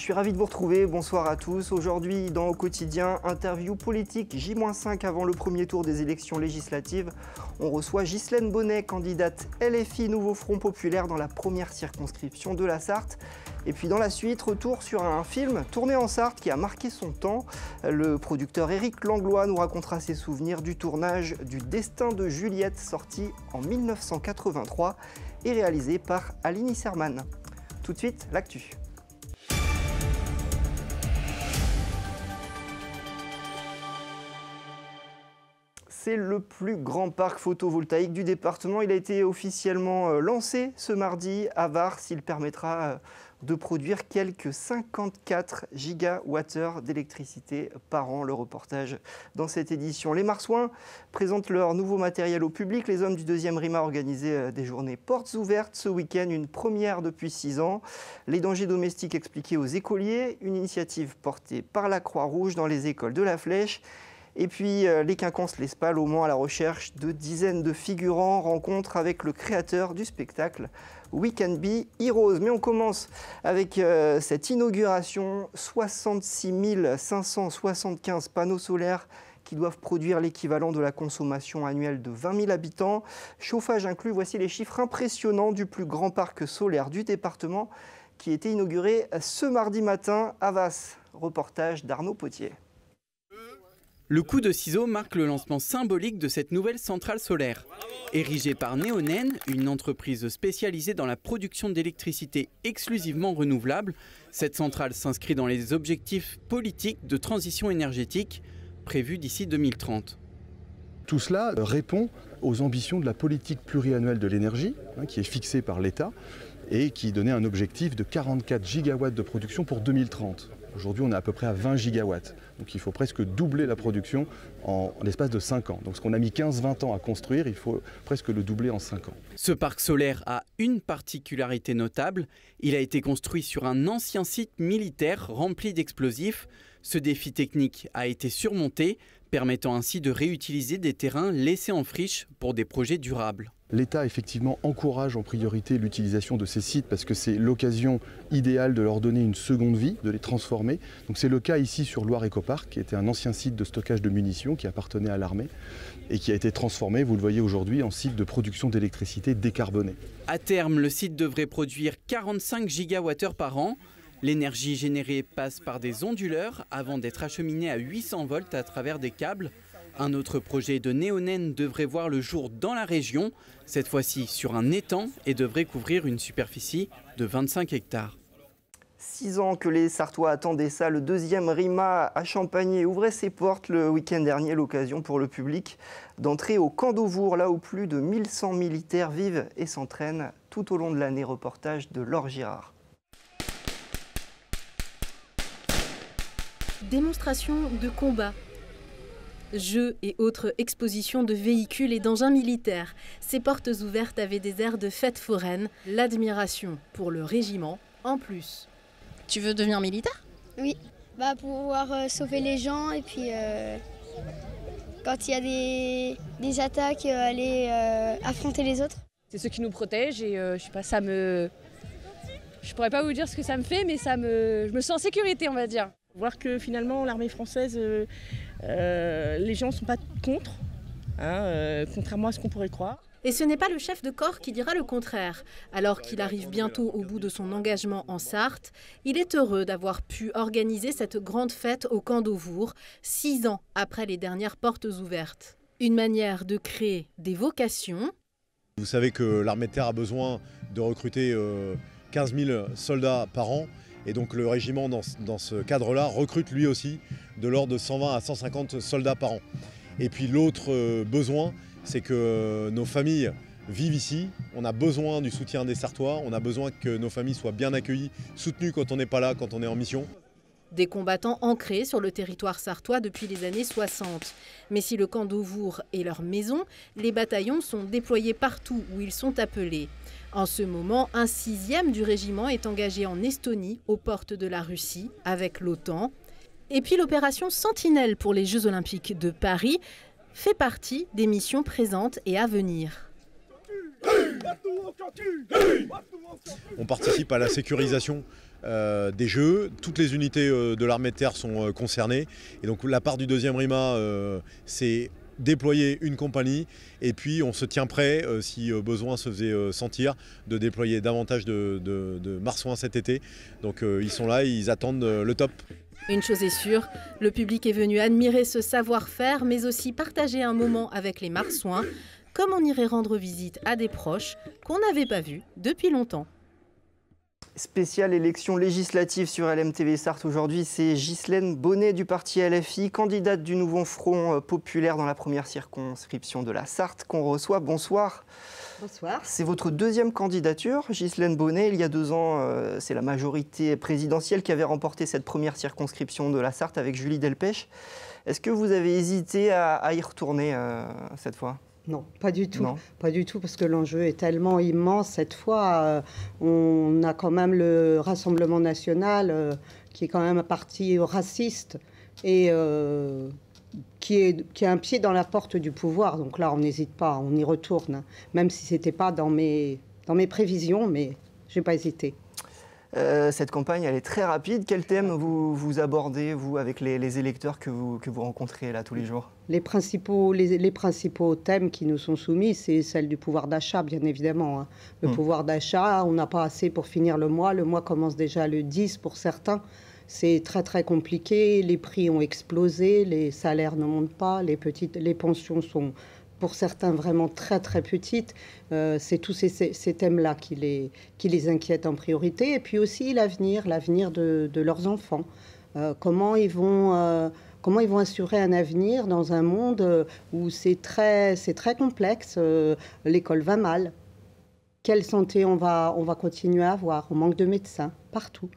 suis ravi de vous retrouver, bonsoir à tous. Aujourd'hui, dans Au quotidien, interview politique J-5 avant le premier tour des élections législatives. On reçoit Ghislaine Bonnet, candidate LFI Nouveau Front Populaire dans la première circonscription de la Sarthe. Et puis dans la suite, retour sur un film tourné en Sarthe qui a marqué son temps. Le producteur Éric Langlois nous racontera ses souvenirs du tournage du Destin de Juliette, sorti en 1983 et réalisé par Aline Isserman. Tout de suite, l'actu. C'est le plus grand parc photovoltaïque du département. Il a été officiellement lancé ce mardi à Vars. Il permettra de produire quelques 54 gigawattheures d'électricité par an. Le reportage dans cette édition. Les Marsouins présentent leur nouveau matériel au public. Les hommes du 2e RIMA ont organisé des journées portes ouvertes ce week-end, une première depuis 6 ans. Les dangers domestiques expliqués aux écoliers, une initiative portée par la Croix-Rouge dans les écoles de la Flèche. Et puis les Quinconces l'Espal au Mans à la recherche de dizaines de figurants, rencontre avec le créateur du spectacle We Can Be Heroes. Mais on commence avec cette inauguration, 66 575 panneaux solaires qui doivent produire l'équivalent de la consommation annuelle de 20 000 habitants. Chauffage inclus, voici les chiffres impressionnants du plus grand parc solaire du département qui a été inauguré ce mardi matin à Vasse. Reportage d'Arnaud Potier. Le coup de ciseau marque le lancement symbolique de cette nouvelle centrale solaire. Érigée par Neonen, une entreprise spécialisée dans la production d'électricité exclusivement renouvelable, cette centrale s'inscrit dans les objectifs politiques de transition énergétique prévus d'ici 2030. Tout cela répond aux ambitions de la politique pluriannuelle de l'énergie, qui est fixée par l'État et qui donnait un objectif de 44 gigawatts de production pour 2030. Aujourd'hui, on est à peu près à 20 gigawatts. Donc il faut presque doubler la production en l'espace de 5 ans. Donc ce qu'on a mis 15-20 ans à construire, il faut presque le doubler en 5 ans. Ce parc solaire a une particularité notable. Il a été construit sur un ancien site militaire rempli d'explosifs. Ce défi technique a été surmonté, permettant ainsi de réutiliser des terrains laissés en friche pour des projets durables. L'État effectivement encourage en priorité l'utilisation de ces sites parce que c'est l'occasion idéale de leur donner une seconde vie, de les transformer. Donc c'est le cas ici sur Loire Ecopark, qui était un ancien site de stockage de munitions qui appartenait à l'armée et qui a été transformé, vous le voyez aujourd'hui, en site de production d'électricité décarbonée. À terme, le site devrait produire 45 gigawattheures par an. L'énergie générée passe par des onduleurs avant d'être acheminée à 800 volts à travers des câbles. Un autre projet de Neonen devrait voir le jour dans la région, cette fois-ci sur un étang et devrait couvrir une superficie de 25 hectares. 6 ans que les Sartois attendaient ça, le 2e RIMA à Champagné ouvrait ses portes le week-end dernier, l'occasion pour le public d'entrer au camp d'Auvour, là où plus de 1100 militaires vivent et s'entraînent tout au long de l'année. Reportage de Laure Girard. Démonstration de combat. Jeux et autres expositions de véhicules et d'engins militaires. Ces portes ouvertes avaient des airs de fête foraine, l'admiration pour le régiment en plus. Tu veux devenir militaire ? Oui, pour pouvoir sauver les gens et puis quand il y a des attaques, aller affronter les autres. C'est ceux qui nous protègent et je sais pas, je pourrais pas vous dire ce que ça me fait, mais je me sens en sécurité, on va dire. Voir que finalement l'armée française, les gens ne sont pas contre, contrairement à ce qu'on pourrait croire. Et ce n'est pas le chef de corps qui dira le contraire. Alors qu'il arrive bientôt au bout de son engagement en Sarthe, il est heureux d'avoir pu organiser cette grande fête au camp d'Auvour, 6 ans après les dernières portes ouvertes. Une manière de créer des vocations. Vous savez que l'armée de terre a besoin de recruter 15 000 soldats par an. Et donc le régiment, dans ce cadre-là, recrute lui aussi de l'ordre de 120 à 150 soldats par an. Et puis l'autre besoin, c'est que nos familles vivent ici. On a besoin du soutien des Sartois, on a besoin que nos familles soient bien accueillies, soutenues quand on n'est pas là, quand on est en mission. Des combattants ancrés sur le territoire sartois depuis les années 60. Mais si le camp d'Auvour est leur maison, les bataillons sont déployés partout où ils sont appelés. En ce moment, un 6e du régiment est engagé en Estonie, aux portes de la Russie, avec l'OTAN. Et puis l'opération Sentinelle pour les Jeux Olympiques de Paris fait partie des missions présentes et à venir. On participe à la sécurisation des jeux. Toutes les unités de l'armée de terre sont concernées. Et donc la part du 2e RIMA, c'est déployer une compagnie. Et puis on se tient prêt, si besoin se faisait sentir, de déployer davantage de marsouins cet été. Donc ils sont là, ils attendent le top. Une chose est sûre, le public est venu admirer ce savoir-faire, mais aussi partager un moment avec les marsouins, comme on irait rendre visite à des proches qu'on n'avait pas vus depuis longtemps. Spéciale élection législative sur LMTV Sarthe aujourd'hui, c'est Ghislaine Bonnet du parti LFI, candidate du Nouveau Front Populaire dans la première circonscription de la Sarthe qu'on reçoit. Bonsoir. Bonsoir. C'est votre 2e candidature, Ghislaine Bonnet. Il y a 2 ans, c'est la majorité présidentielle qui avait remporté cette première circonscription de la Sarthe avec Julie Delpech. Est-ce que vous avez hésité à y retourner cette fois ? Non, pas du tout. Non. Pas du tout, parce que l'enjeu est tellement immense. Cette fois, on a quand même le Rassemblement national, qui est quand même un parti raciste et qui a un pied dans la porte du pouvoir. Donc là, on n'hésite pas, on y retourne. Même si ce n'était pas dans mes prévisions, mais je n'ai pas hésité. Cette campagne, elle est très rapide. Quel thème vous abordez, vous, avec les électeurs que vous rencontrez là tous les jours ? Les principaux thèmes qui nous sont soumis, c'est celle du pouvoir d'achat, bien évidemment. Hein. Le pouvoir d'achat, on n'a pas assez pour finir le mois. Le mois commence déjà le 10 pour certains. C'est très, très compliqué. Les prix ont explosé, les salaires ne montent pas, les pensions sont, pour certains, vraiment très, très petites. C'est tous ces thèmes-là qui les inquiètent en priorité. Et puis aussi l'avenir de leurs enfants. Comment ils vont assurer un avenir dans un monde où c'est très complexe. L'école va mal. Quelle santé on va continuer à avoir? On manque de médecins partout.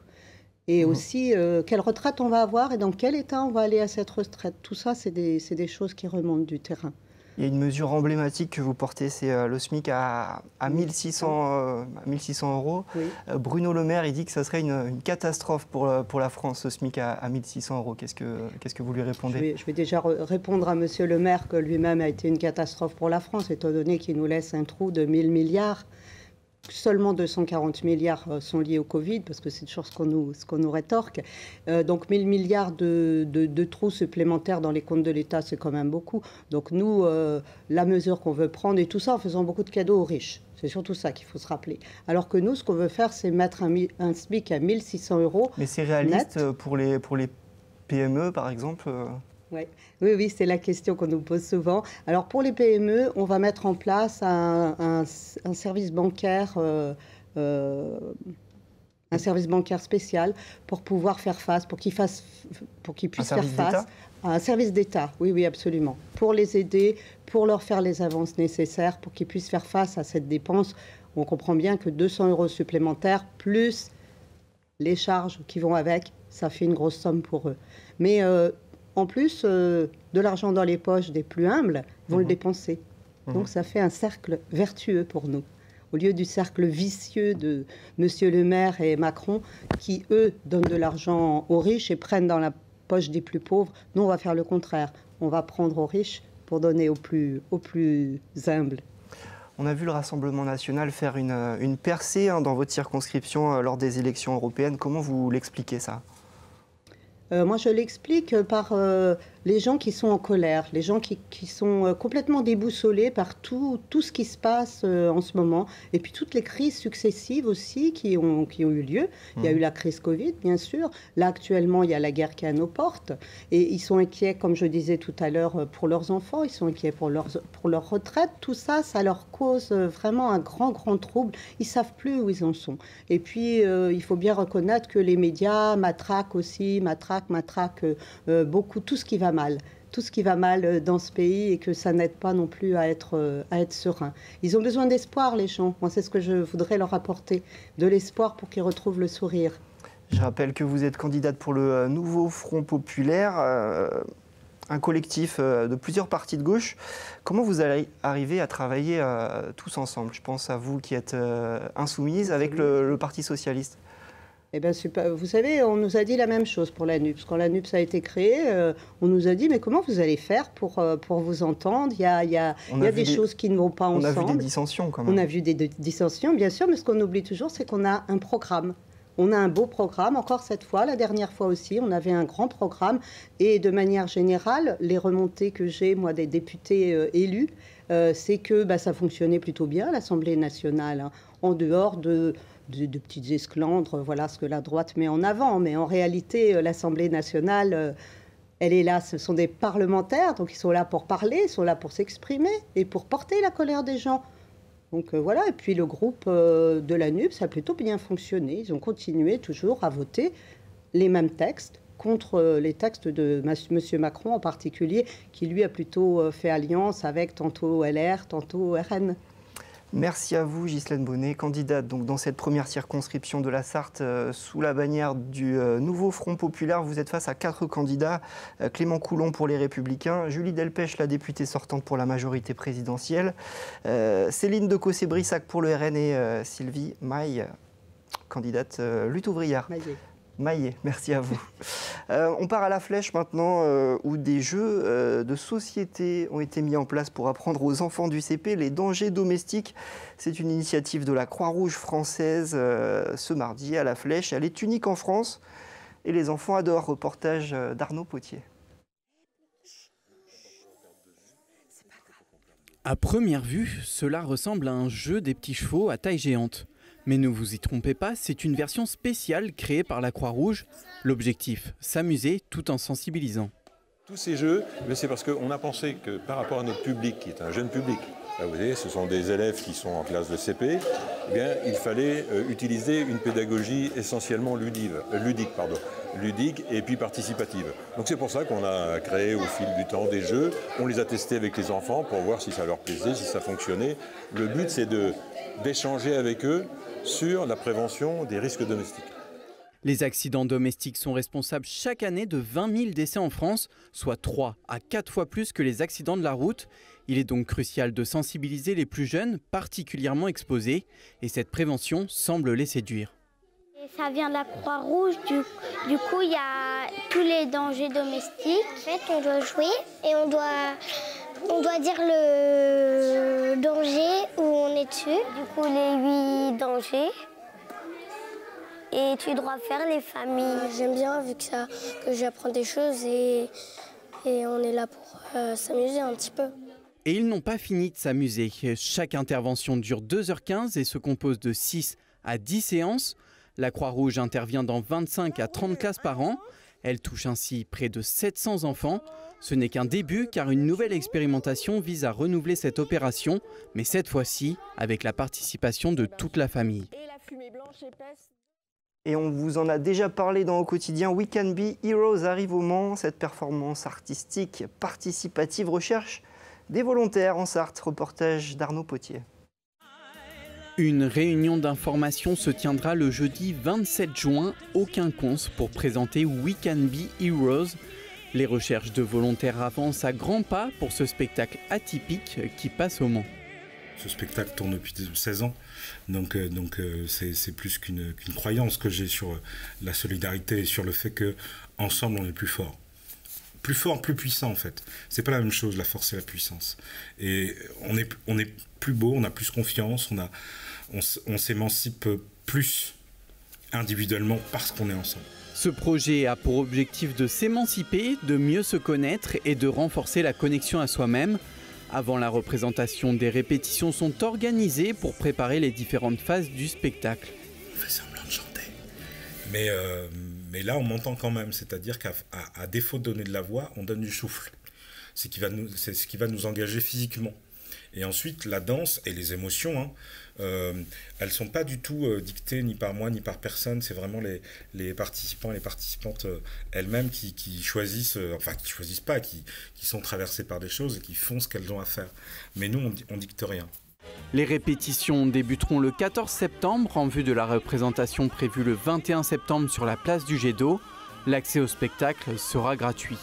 Et aussi, quelle retraite on va avoir et dans quel état on va aller à cette retraite. Tout ça, c'est des choses qui remontent du terrain. Il y a une mesure emblématique que vous portez, c'est le SMIC à 1600 €. Oui. Bruno Le Maire, il dit que ça serait une catastrophe pour la France, ce SMIC à 1600 €. Qu'est-ce que vous lui répondez ? Je vais déjà répondre à Monsieur Le Maire que lui-même a été une catastrophe pour la France, étant donné qu'il nous laisse un trou de 1000 milliards. Seulement 240 milliards sont liés au Covid, parce que c'est toujours ce qu'on nous rétorque. Donc 1000 milliards de trous supplémentaires dans les comptes de l'État, c'est quand même beaucoup. Donc nous, la mesure qu'on veut prendre, et tout ça en faisant beaucoup de cadeaux aux riches. C'est surtout ça qu'il faut se rappeler. Alors que nous, ce qu'on veut faire, c'est mettre un SMIC à 1600 €. Mais c'est réaliste net. Pour les PME, par exemple Oui, c'est la question qu'on nous pose souvent. Alors pour les PME, on va mettre en place un service bancaire, spécial pour pouvoir faire face, pour qu'ils puissent faire face à un service d'État. Oui, absolument. Pour les aider, pour leur faire les avances nécessaires, pour qu'ils puissent faire face à cette dépense. On comprend bien que 200 € supplémentaires, plus les charges qui vont avec, ça fait une grosse somme pour eux. Mais en plus, de l'argent dans les poches des plus humbles, vont le dépenser. Donc ça fait un cercle vertueux pour nous. Au lieu du cercle vicieux de Monsieur Le Maire et Macron, qui, eux, donnent de l'argent aux riches et prennent dans la poche des plus pauvres, nous, on va faire le contraire. On va prendre aux riches pour donner aux plus humbles. On a vu le Rassemblement national faire une percée dans votre circonscription lors des élections européennes. Comment vous l'expliquez, ça ? Moi, je l'explique par les gens qui sont en colère, les gens qui sont complètement déboussolés par tout ce qui se passe en ce moment, et puis toutes les crises successives aussi qui ont eu lieu. Il y a eu la crise Covid, bien sûr. Là, actuellement, il y a la guerre qui est à nos portes, et ils sont inquiets, comme je disais tout à l'heure, pour leurs enfants, ils sont inquiets pour leur retraite. Tout ça, ça leur cause vraiment un grand trouble. Ils ne savent plus où ils en sont. Et puis, il faut bien reconnaître que les médias matraquent beaucoup tout ce qui va mal. Tout ce qui va mal dans ce pays et que ça n'aide pas non plus à être serein. Ils ont besoin d'espoir, les gens. Moi, c'est ce que je voudrais leur apporter, de l'espoir pour qu'ils retrouvent le sourire. Je rappelle que vous êtes candidate pour le Nouveau Front Populaire, un collectif de plusieurs partis de gauche. Comment vous allez arriver à travailler tous ensemble ? Je pense à vous qui êtes insoumise avec le Parti socialiste. Eh bien, vous savez, on nous a dit la même chose pour la NUPS. Quand la NUPS a été créée, on nous a dit, mais comment vous allez faire pour vous entendre? Il y a des choses qui ne vont pas ensemble. On a vu des dissensions quand même. On a vu des dissensions, bien sûr, mais ce qu'on oublie toujours, c'est qu'on a un programme. On a un beau programme, encore cette fois, la dernière fois aussi, on avait un grand programme. Et de manière générale, les remontées que j'ai, moi, des députés élus, c'est que ça fonctionnait plutôt bien, l'Assemblée nationale, hein, en dehors de petites esclandres, voilà ce que la droite met en avant. Mais en réalité, l'Assemblée nationale, elle est là, ce sont des parlementaires, donc ils sont là pour parler, ils sont là pour s'exprimer et pour porter la colère des gens. Donc voilà, et puis le groupe de la NUPS a plutôt bien fonctionné. Ils ont continué toujours à voter les mêmes textes contre les textes de M. Macron en particulier, qui lui a plutôt fait alliance avec tantôt LR, tantôt RN. Merci à vous, Ghislaine Bonnet, candidate donc dans cette première circonscription de la Sarthe sous la bannière du nouveau Front populaire. Vous êtes face à 4 candidats. Clément Coulon pour les Républicains, Julie Delpech, la députée sortante pour la majorité présidentielle, Céline Decossé-Brissac pour le RN et Sylvie Maille, candidate lutte ouvrière. Maillet, merci à vous. On part à la Flèche maintenant, où des jeux de société ont été mis en place pour apprendre aux enfants du CP les dangers domestiques. C'est une initiative de la Croix-Rouge française ce mardi à la Flèche. Elle est unique en France et les enfants adorent. Reportage d'Arnaud Potier. À première vue, cela ressemble à un jeu des petits chevaux à taille géante. Mais ne vous y trompez pas, c'est une version spéciale créée par la Croix-Rouge. L'objectif, s'amuser tout en sensibilisant. Tous ces jeux, c'est parce qu'on a pensé que par rapport à notre public, qui est un jeune public, là vous voyez, ce sont des élèves qui sont en classe de CP, eh bien, il fallait utiliser une pédagogie essentiellement ludique et puis participative. Donc c'est pour ça qu'on a créé au fil du temps des jeux. On les a testés avec les enfants pour voir si ça leur plaisait, si ça fonctionnait. Le but, c'est d'échanger avec eux sur la prévention des risques domestiques. Les accidents domestiques sont responsables chaque année de 20 000 décès en France, soit 3 à 4 fois plus que les accidents de la route. Il est donc crucial de sensibiliser les plus jeunes, particulièrement exposés, et cette prévention semble les séduire. Ça vient de la Croix-Rouge, du coup il y a tous les dangers domestiques. En fait, on doit jouer et on doit dire le danger où on est dessus. Du coup, les 8 dangers. Et tu dois faire les familles. J'aime bien vu que j'apprends des choses et on est là pour s'amuser un petit peu. Et ils n'ont pas fini de s'amuser. Chaque intervention dure 2h15 et se compose de 6 à 10 séances. La Croix-Rouge intervient dans 25 à 30 classes par an. Elle touche ainsi près de 700 enfants. Ce n'est qu'un début car une nouvelle expérimentation vise à renouveler cette opération, mais cette fois-ci avec la participation de toute la famille. Et on vous en a déjà parlé dans Au Quotidien, We Can Be Heroes arrive au Mans. Cette performance artistique participative recherche des volontaires en Sarthe. Reportage d'Arnaud Potier. Une réunion d'information se tiendra le jeudi 27 juin au Quinconce pour présenter We Can Be Heroes. Les recherches de volontaires avancent à grands pas pour ce spectacle atypique qui passe au Mans. Ce spectacle tourne depuis 16 ans, donc c'est plus qu'une croyance que j'ai sur la solidarité et sur le fait qu'ensemble on est plus fort. Plus fort, plus puissant en fait. C'est pas la même chose, la force et la puissance. Et on est plus beau, on a plus confiance, on s'émancipe plus individuellement parce qu'on est ensemble. Ce projet a pour objectif de s'émanciper, de mieux se connaître et de renforcer la connexion à soi-même. Avant la représentation, des répétitions sont organisées pour préparer les différentes phases du spectacle. On fait semblant de chanter. Mais là, on m'entend quand même. C'est-à-dire qu'à défaut de donner de la voix, on donne du souffle. C'est ce qui va nous engager physiquement. Et ensuite, la danse et les émotions, elles ne sont pas du tout dictées ni par moi ni par personne. C'est vraiment les participants et les participantes elles-mêmes qui choisissent, enfin qui choisissent pas, qui sont traversées par des choses et qui font ce qu'elles ont à faire. Mais nous, on dicte rien. Les répétitions débuteront le 14 septembre en vue de la représentation prévue le 21 septembre sur la place du Jet d'eau. L'accès au spectacle sera gratuit.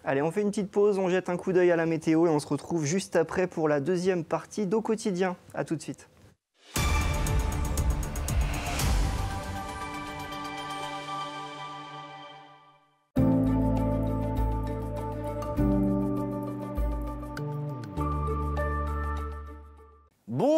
Allez, on fait une petite pause, on jette un coup d'œil à la météo et on se retrouve juste après pour la deuxième partie d'Au Quotidien. A tout de suite.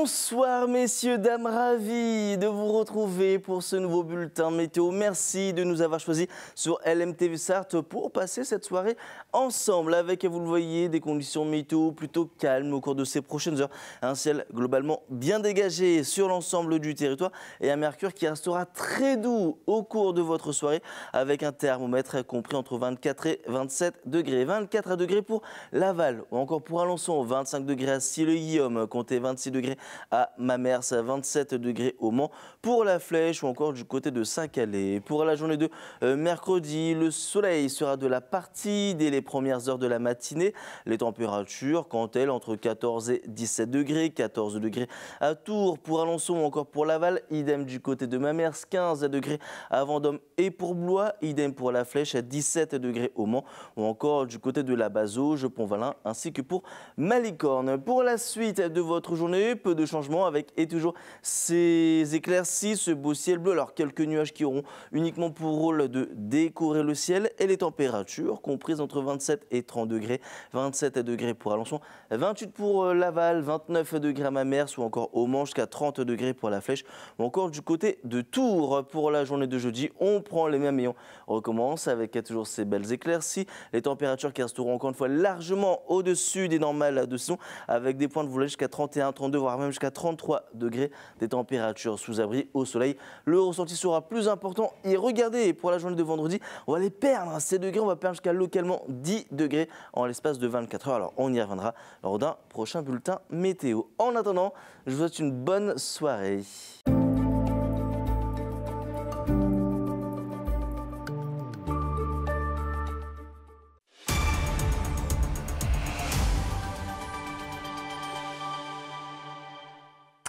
Bonsoir messieurs, dames, ravis de vous retrouver pour ce nouveau bulletin météo. Merci de nous avoir choisis sur LMTV Sarthe pour passer cette soirée ensemble avec, vous le voyez, des conditions météo plutôt calmes au cours de ces prochaines heures. Un ciel globalement bien dégagé sur l'ensemble du territoire et un mercure qui restera très doux au cours de votre soirée avec un thermomètre compris entre 24 et 27 degrés. 24 degrés pour Laval ou encore pour Alençon, 25 degrés à Sille-Guillaume, comptez 26 degrés à Mamers, 27 degrés au Mans, pour la Flèche ou encore du côté de Saint-Calais. Pour la journée de mercredi, le soleil sera de la partie dès les premières heures de la matinée. Les températures, quant à elles, entre 14 et 17 degrés, 14 degrés à Tours, pour Alençon ou encore pour Laval, idem du côté de Mamers, 15 degrés à Vendôme et pour Blois, idem pour la Flèche, 17 degrés au Mans ou encore du côté de la Bazauge, Pont-Valin ainsi que pour Malicorne. Pour la suite de votre journée, peu de changements avec et toujours ces éclaircies, ce beau ciel bleu. Alors quelques nuages qui auront uniquement pour rôle de décorer le ciel et les températures comprises entre 27 et 30 degrés. 27 degrés pour Alençon, 28 pour Laval, 29 degrés à Mamers ou encore au Mans, jusqu'à 30 degrés pour la Flèche ou encore du côté de Tours. Pour la journée de jeudi, on prend les mêmes et on recommence avec toujours ces belles éclaircies. Les températures qui resteront encore une fois largement au-dessus des normales de saison avec des points de volée jusqu'à 31, 32 voire même jusqu'à 33 degrés, des températures sous abri au soleil. Le ressenti sera plus important et regardez, pour la journée de vendredi, on va les perdre, ces degrés, on va perdre jusqu'à localement 10 degrés en l'espace de 24 heures. Alors on y reviendra lors d'un prochain bulletin météo. En attendant, je vous souhaite une bonne soirée.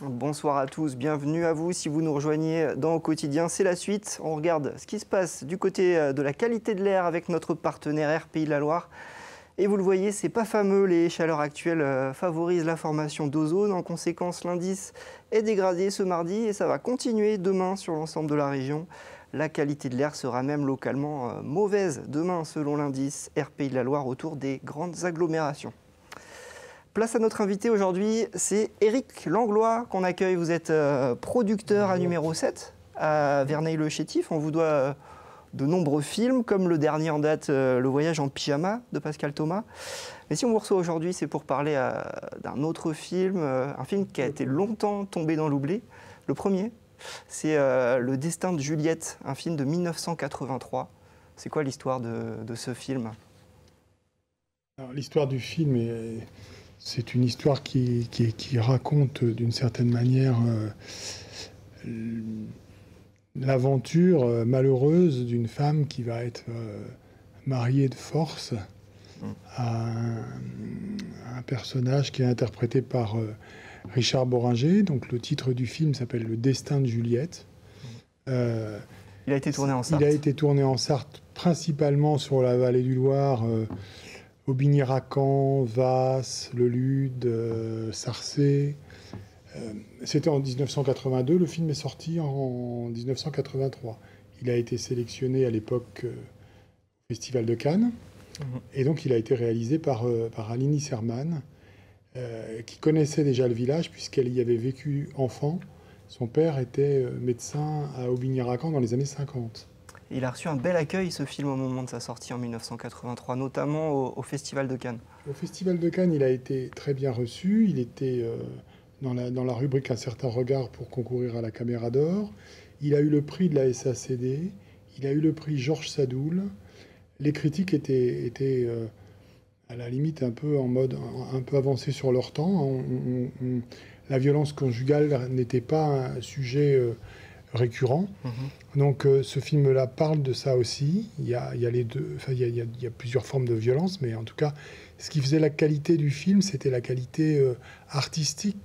Bonsoir à tous, bienvenue à vous. Si vous nous rejoignez dans Au Quotidien, c'est la suite. On regarde ce qui se passe du côté de la qualité de l'air avec notre partenaire RPI de la Loire. Et vous le voyez, c'est pas fameux, les chaleurs actuelles favorisent la formation d'ozone. En conséquence, l'indice est dégradé ce mardi et ça va continuer demain sur l'ensemble de la région. La qualité de l'air sera même localement mauvaise demain selon l'indice RPI de la Loire autour des grandes agglomérations. Place à notre invité aujourd'hui, c'est Éric Langlois qu'on accueille. Vous êtes producteur à numéro 7 à Verneuil-le-Chétif. On vous doit de nombreux films, comme le dernier en date, Le voyage en pyjama de Pascal Thomas. Mais si on vous reçoit aujourd'hui, c'est pour parler d'un autre film, un film qui a été longtemps tombé dans l'oubli. Le premier, c'est Le destin de Juliette, un film de 1983. C'est quoi l'histoire de ce film? L'histoire du film c'est une histoire qui raconte d'une certaine manière l'aventure malheureuse d'une femme qui va être mariée de force à un personnage qui est interprété par Richard Boringer. Donc le titre du film s'appelle Le destin de Juliette. Il a été tourné en Sarthe. Il a été tourné en Sarthe, principalement sur la vallée du Loir, Aubigny-Racan, Vasse, Le Lude, Sarcey. C'était en 1982, le film est sorti en 1983. Il a été sélectionné à l'époque au Festival de Cannes, et donc il a été réalisé par Aline Serman, qui connaissait déjà le village puisqu'elle y avait vécu enfant. Son père était médecin à Aubigny-Racan dans les années 50. Il a reçu un bel accueil, ce film, au moment de sa sortie en 1983, notamment au Festival de Cannes. Au Festival de Cannes, il a été très bien reçu. Il était dans la rubrique Un certain regard pour concourir à la Caméra d'Or. Il a eu le prix de la SACD. Il a eu le prix Georges Sadoul. Les critiques étaient à la limite un peu en mode un peu avancé sur leur temps. La violence conjugale n'était pas un sujet récurrent. Donc ce film-là parle de ça aussi. Il y a les deux, enfin, il y a plusieurs formes de violence, mais en tout cas, ce qui faisait la qualité du film, c'était la qualité artistique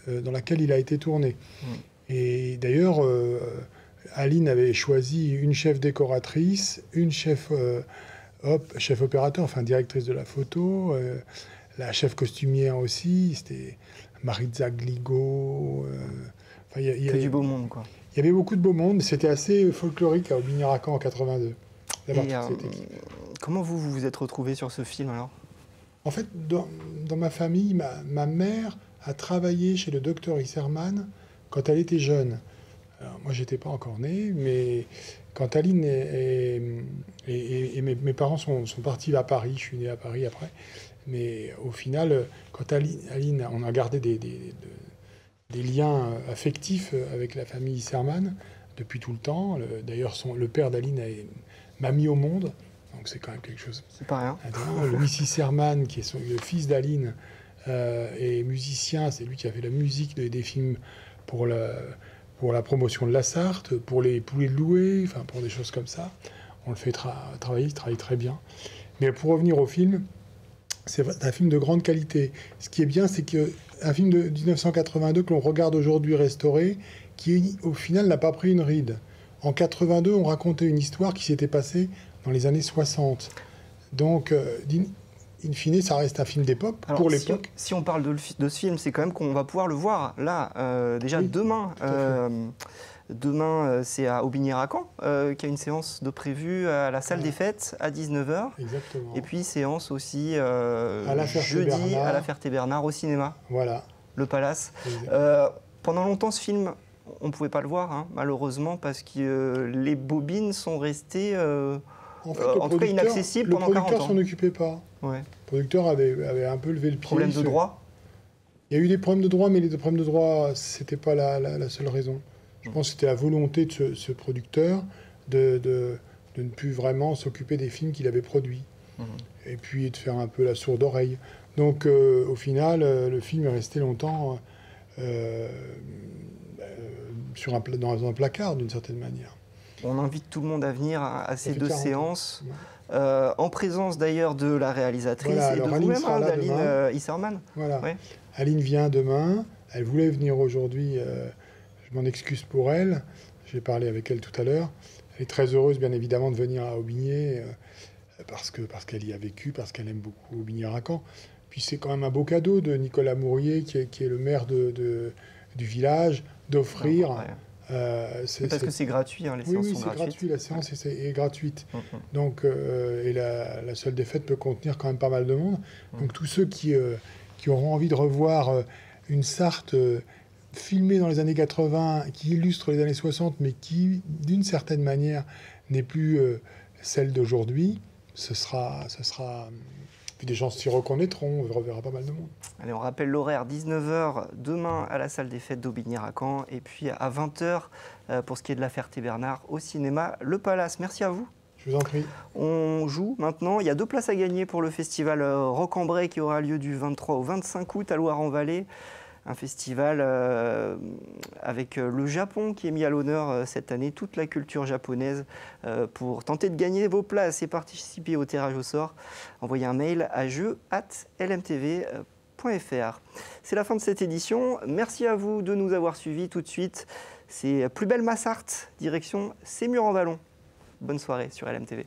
dans laquelle il a été tourné. Et d'ailleurs, Aline avait choisi une chef décoratrice, une chef opérateur, enfin directrice de la photo, la chef costumière aussi, c'était Maritza Gligo. Il y a du beau monde, quoi. Il y avait beaucoup de beau monde, c'était assez folklorique à Aubigny-Racan en 82. Comment vous êtes retrouvé sur ce film alors? En fait, dans ma famille, ma mère a travaillé chez le docteur Isserman quand elle était jeune. Alors, moi, j'étais pas encore né, mais quand Aline et mes parents sont partis à Paris, je suis né à Paris après, mais au final, quand Aline, on a gardé des liens affectifs avec la famille Isserman depuis tout le temps. D'ailleurs, le père d'Aline m'a mis au monde, donc c'est quand même quelque chose. C'est pas rien. Louis Isserman, qui est le fils d'Aline, est musicien, c'est lui qui a fait la musique des films pour la promotion de la Sarthe, pour les poulets de Loué, enfin pour des choses comme ça. On le fait travailler, il travaille très bien. Mais pour revenir au film, c'est un film de grande qualité. Ce qui est bien, c'est qu'un film de 1982 que l'on regarde aujourd'hui restauré, qui au final n'a pas pris une ride. En 82, on racontait une histoire qui s'était passée dans les années 60. Donc, in fine, ça reste un film d'époque, pour l'époque. Si on parle de ce film, c'est quand même qu'on va pouvoir le voir là, déjà oui, demain. Demain, c'est à Aubigné-Racan, qui a une séance de prévue à la salle des fêtes à 19h. Exactement. Et puis séance aussi jeudi à la Ferté-Bernard au cinéma. Voilà. Le Palace. Pendant longtemps, ce film, on ne pouvait pas le voir, hein, malheureusement, parce que les bobines sont restées en fait, en tout cas inaccessibles pendant 40 ans. Le producteur s'en occupait pas. Ouais. Le producteur avait un peu levé le pied. Problème de droit. Il y a eu des problèmes de droit, mais les problèmes de droit, ce n'était pas la seule raison. Je pense que c'était la volonté de ce producteur de ne plus vraiment s'occuper des films qu'il avait produits. Et puis de faire un peu la sourde oreille. Donc au final, le film est resté longtemps dans un placard, d'une certaine manière. On invite tout le monde à venir à ces deux séances, en présence d'ailleurs de la réalisatrice et de vous-même, d'Aline Isserman. Voilà. Ouais. Aline vient demain. Elle voulait venir aujourd'hui. Je m'en excuse pour elle. J'ai parlé avec elle tout à l'heure. Elle est très heureuse, bien évidemment, de venir à Aubigné parce qu'elle y a vécu, parce qu'elle aime beaucoup Aubigné-Racan. Puis c'est quand même un beau cadeau de Nicolas Mourier, qui est le maire du village, d'offrir. Parce que c'est gratuit, hein, les séances sont gratuites. Oui, c'est gratuit, la séance est gratuite. Donc, et la salle des fêtes peut contenir quand même pas mal de monde. Donc tous ceux qui auront envie de revoir une Sarthe filmée dans les années 80, qui illustre les années 60, mais qui, d'une certaine manière, n'est plus celle d'aujourd'hui, ce sera puis des gens s'y reconnaîtront, on reverra pas mal de monde. Allez, on rappelle l'horaire, 19h demain à la salle des fêtes d'Aubigné-Racan, et puis à 20h pour ce qui est de la Ferté-Bernard au cinéma Le Palace. Merci à vous. Je vous en prie. On joue maintenant. Il y a 2 places à gagner pour le festival Roc-en-Bray qui aura lieu du 23 au 25 août à Loire-en-Vallée. Un festival avec le Japon qui est mis à l'honneur cette année, toute la culture japonaise. Pour tenter de gagner vos places et participer au tirage au sort, envoyez un mail à jeux@lmtv.fr. C'est la fin de cette édition. Merci à vous de nous avoir suivis. Tout de suite, c'est Plus belle ma Sarthe, direction Sémur-en-Vallon. Bonne soirée sur LMTV.